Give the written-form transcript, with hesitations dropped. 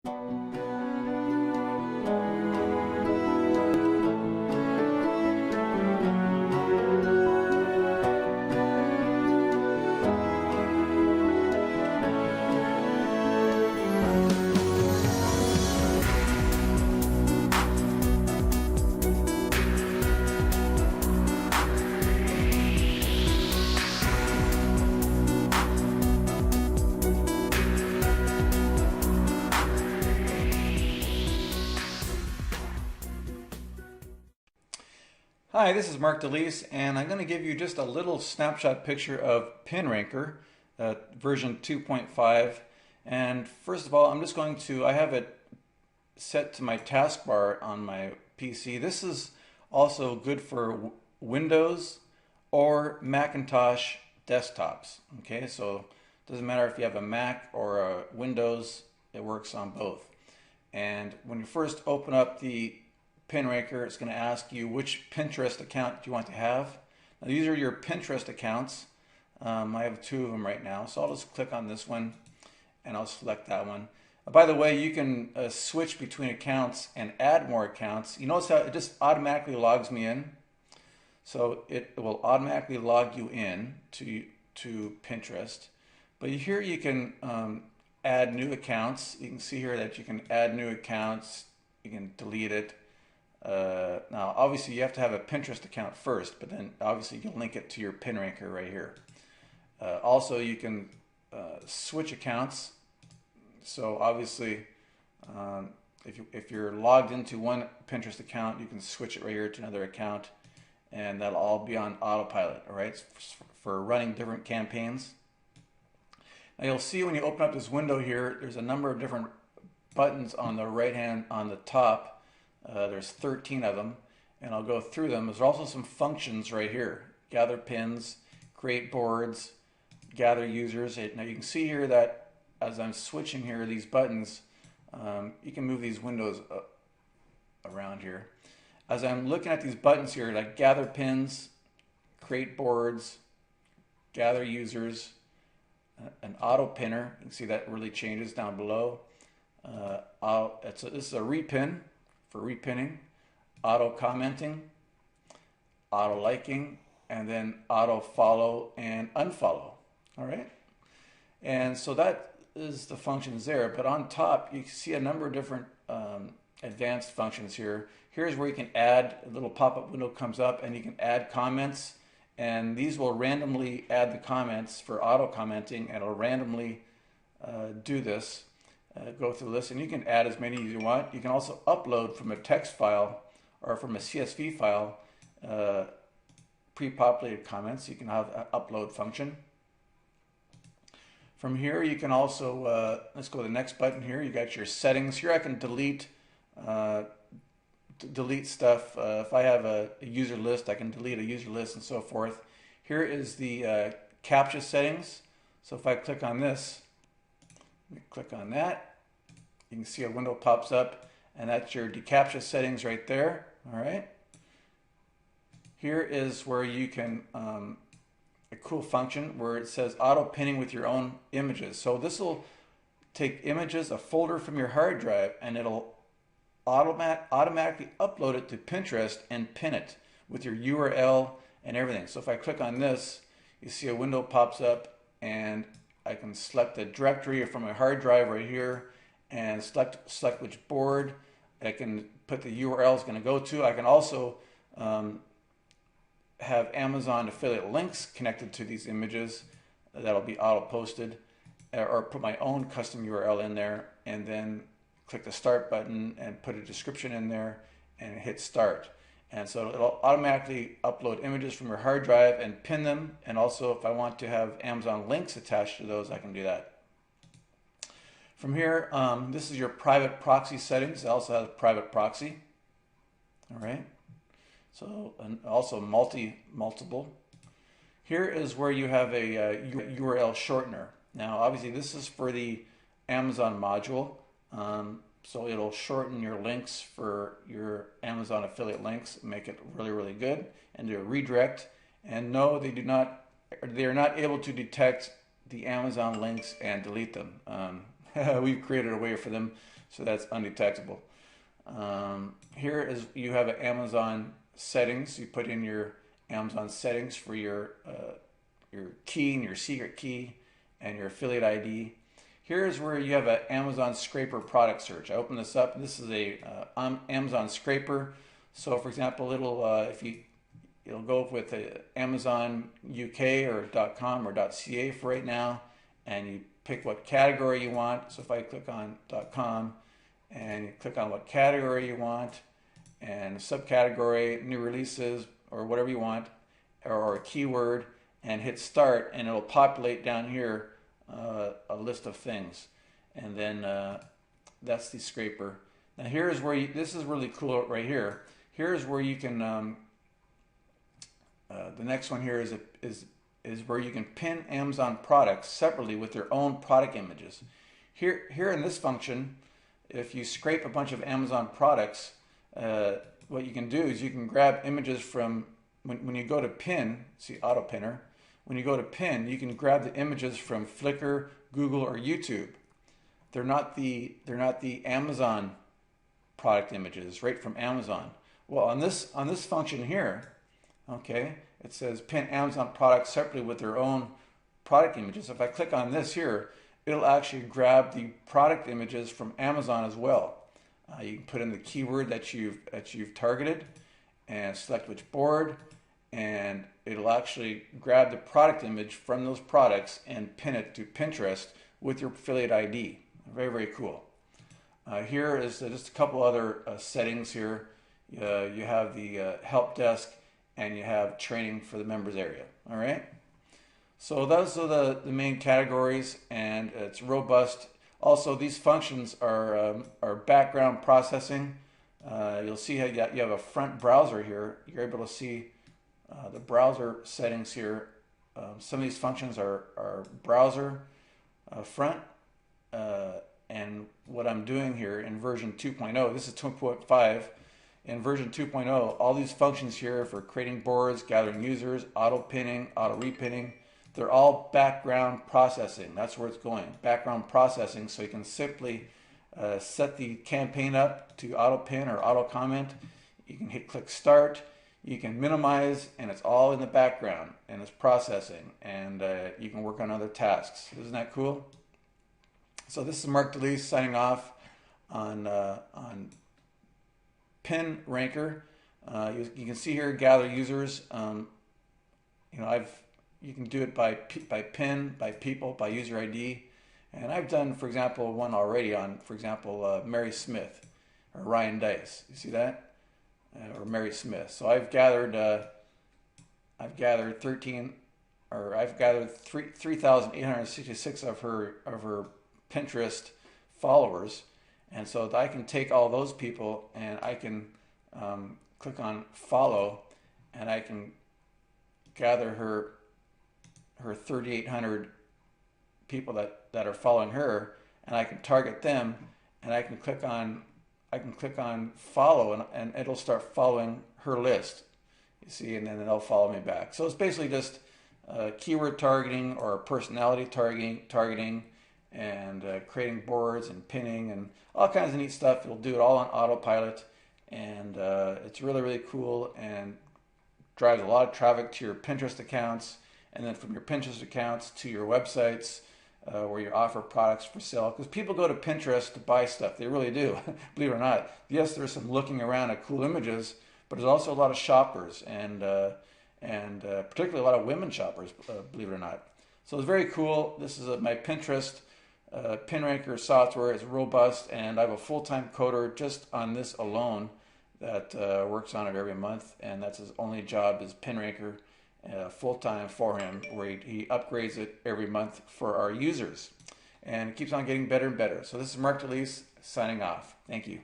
Hi, this is Mark DeLeese, and I'm going to give you just a little snapshot picture of PinRanker version 2.5. And first of all, I have it set to my taskbar on my PC. This is also good for Windows or Macintosh desktops. Okay, so it doesn't matter if you have a Mac or a Windows, it works on both. And when you first open up the PinRanker, it's going to ask you which Pinterest account do you want to have. Now, these are your Pinterest accounts. I have two of them right now, so I'll just click on this one and I'll select that one. By the way, you can switch between accounts and add more accounts. You notice how it just automatically logs me in. So it will automatically log you in to Pinterest. But here you can add new accounts. You can see here that you can add new accounts. You can delete it. Now, obviously, you have to have a Pinterest account first, but then obviously you'll link it to your PinRanker right here. Also, you can switch accounts. So obviously, if you're logged into one Pinterest account, you can switch it right here to another account, and that'll all be on autopilot. All right, for running different campaigns. Now you'll see when you open up this window here, there's a number of different buttons on the right hand on the top. There's 13 of them, and I'll go through them. There's also some functions right here: gather pins, create boards, gather users. Now you can see here that as I'm switching here these buttons, you can move these windows around here. As I'm looking at these buttons here, like gather pins, create boards, gather users, an auto pinner. You can see that really changes down below. This is a repin for repinning, auto commenting, auto liking, and then auto follow and unfollow. All right, and so that is the functions there. But on top, you can see a number of different advanced functions here. Here's where you can add a little pop-up window comes up, and you can add comments, and these will randomly add the comments for auto commenting, and it'll randomly do this. Go through this, and you can add as many as you want. You can also upload from a text file or from a CSV file pre-populated comments. You can have an upload function. From here, you can also, let's go to the next button here. You got your settings. Here I can delete stuff. If I have a user list, I can delete a user list and so forth. Here is the CAPTCHA settings. So if I click on this, click on that, you can see a window pops up, and that's your deCAPTCHA settings right there. All right. Here is where you can, a cool function where it says auto pinning with your own images. So this will take images, a folder from your hard drive, and it'll automatically upload it to Pinterest and pin it with your URL and everything. So if I click on this, you see a window pops up, and I can select the directory from my hard drive right here and select which board. I can put the URL it's going to go to. I can also have Amazon affiliate links connected to these images that'll be auto posted, or put my own custom URL in there, and then click the start button and put a description in there and hit start. And so it'll automatically upload images from your hard drive and pin them. And also, if I want to have Amazon links attached to those, I can do that. From here, this is your private proxy settings. It also has a private proxy. All right. So, and also multiple. Here is where you have a URL shortener. Now, obviously, this is for the Amazon module. So it'll shorten your links for your Amazon affiliate links, make it really, really good, and do a redirect. And no, they are not able to detect the Amazon links and delete them. We've created a way for them so that's undetectable. Here is you have an Amazon settings. You put in your Amazon settings for your key and your secret key and your affiliate ID. Here's where you have an Amazon scraper product search. I open this up. This is a Amazon scraper. So, for example, it'll go with Amazon UK or .com or .ca for right now, and you pick what category you want. So if I click on .com and you click on what category you want and subcategory, new releases, or whatever you want, or a keyword, and hit start, and it'll populate down here a list of things. And then that's the scraper. Now here's where this is really cool right here. Here's where you can the next one here is where you can pin Amazon products separately with their own product images. Here in this function, if you scrape a bunch of Amazon products, what you can do is you can grab images from when you go to pin, see auto pinner, when you go to pin, you can grab the images from Flickr, Google, or YouTube. They're not the Amazon product images right from Amazon. Well, on this function here, okay, it says pin Amazon products separately with their own product images. If I click on this here, it'll actually grab the product images from Amazon as well. You can put in the keyword that you've targeted and select which board, and it'll actually grab the product image from those products and pin it to Pinterest with your affiliate ID. Very, very cool. Here is just a couple other settings here. You have the help desk, and you have training for the members area. All right. So those are the main categories, and it's robust. Also, these functions are background processing. You'll see how you have a front browser here. You're able to see the browser settings here. Some of these functions are browser front. And what I'm doing here in version 2.0, this is 2.5. In version 2.0, all these functions here for creating boards, gathering users, auto pinning, auto repinning, they're all background processing. That's where it's going, background processing. So you can simply set the campaign up to auto pin or auto comment. You can click start. You can minimize, and it's all in the background, and it's processing, and you can work on other tasks. Isn't that cool? So this is Mark DeLeese signing off on PinRanker. You can see here gather users. You can do it by pin, by people, by user ID, and I've done, for example, one already on, for example, Mary Smith or Ryan Dice. You see that? Or Mary Smith. So I've gathered 3,866 of her Pinterest followers, and so I can take all those people and I can click on follow, and I can gather her 3,800 people that are following her, and I can target them, and I can click on follow, and it'll start following her list. You see, and then they'll follow me back. So it's basically just keyword targeting or personality targeting, and creating boards and pinning and all kinds of neat stuff. It'll do it all on autopilot, and it's really, really cool and drives a lot of traffic to your Pinterest accounts, and then from your Pinterest accounts to your websites where you offer products for sale. Because people go to Pinterest to buy stuff. They really do, believe it or not. Yes, there's some looking around at cool images, but there's also a lot of shoppers, and particularly a lot of women shoppers, believe it or not. So it's very cool. This is my Pinterest PinRanker software. Is robust, and I have a full-time coder just on this alone that works on it every month, and that's his only job is PinRanker, full-time for him, where he upgrades it every month for our users, and it keeps on getting better and better. So this is Mark DeLeese signing off. Thank you.